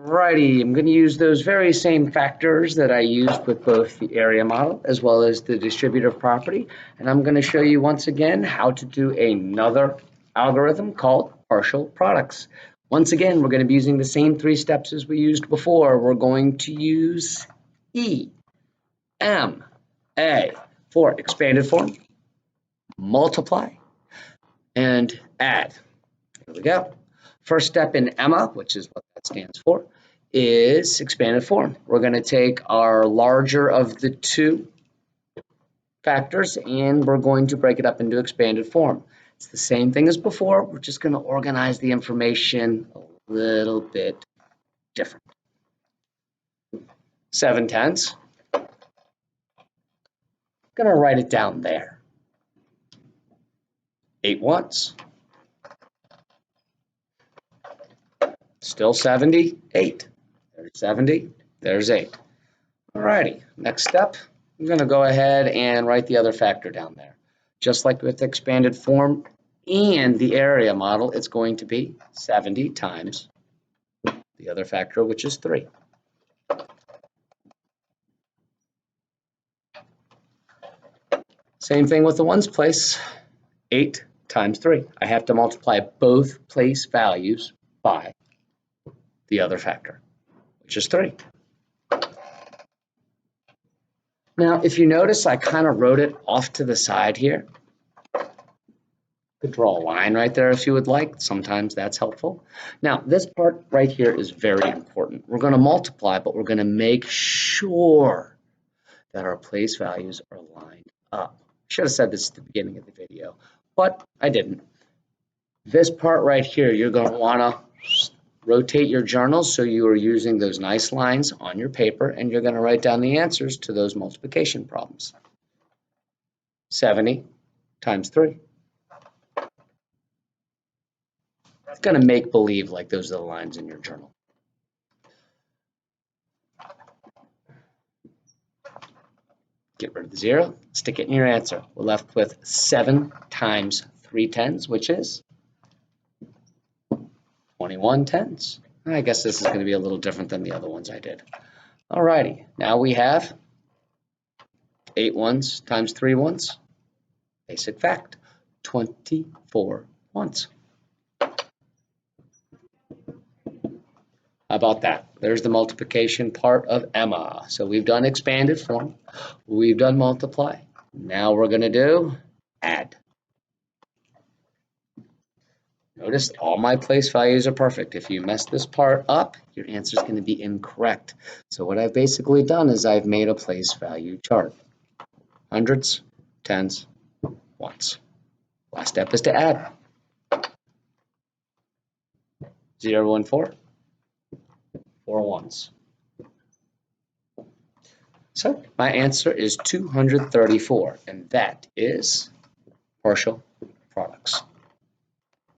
Alrighty, I'm going to use those very same factors that I used with both the area model as well as the distributive property. And I'm going to show you once again how to do another algorithm called partial products. Once again, we're going to be using the same three steps as we used before. We're going to use E, M, A for expanded form, multiply, and add. Here we go. First step in EMMA, which is what that stands for, is expanded form. We're going to take our larger of the two factors and we're going to break it up into expanded form. It's the same thing as before. We're just going to organize the information a little bit different. 7 tenths. I'm going to write it down there. 8 once. Still 78. There's 70. There's 8. Alrighty, next step, I'm going to go ahead and write the other factor down there. Just like with expanded form and the area model, it's going to be 70 times the other factor, which is 3. Same thing with the ones place, 8 times 3. I have to multiply both place values by the other factor, which is 3. Now, if you notice, I kind of wrote it off to the side here. Could draw a line right there if you would like. Sometimes that's helpful. Now, this part right here is very important. We're going to multiply, but we're going to make sure that our place values are lined up. I should have said this at the beginning of the video, but I didn't. This part right here, you're going to want to rotate your journal so you are using those nice lines on your paper, and you're going to write down the answers to those multiplication problems. 70 times 3. It's going to make believe like those are the lines in your journal. Get rid of the 0, stick it in your answer. We're left with 7 times 3 tenths, which is 21 tenths. I guess this is going to be a little different than the other ones I did. Alrighty, now we have 8 ones times 3 ones. Basic fact, 24 ones. How about that? There's the multiplication part of EMMA. So we've done expanded form, we've done multiply. Now we're going to do add. Notice all my place values are perfect. If you mess this part up, your answer is going to be incorrect. So what I've basically done is I've made a place value chart. Hundreds, tens, ones. Last step is to add. 0, 1, 4. 4 ones. So my answer is 234, and that is partial products.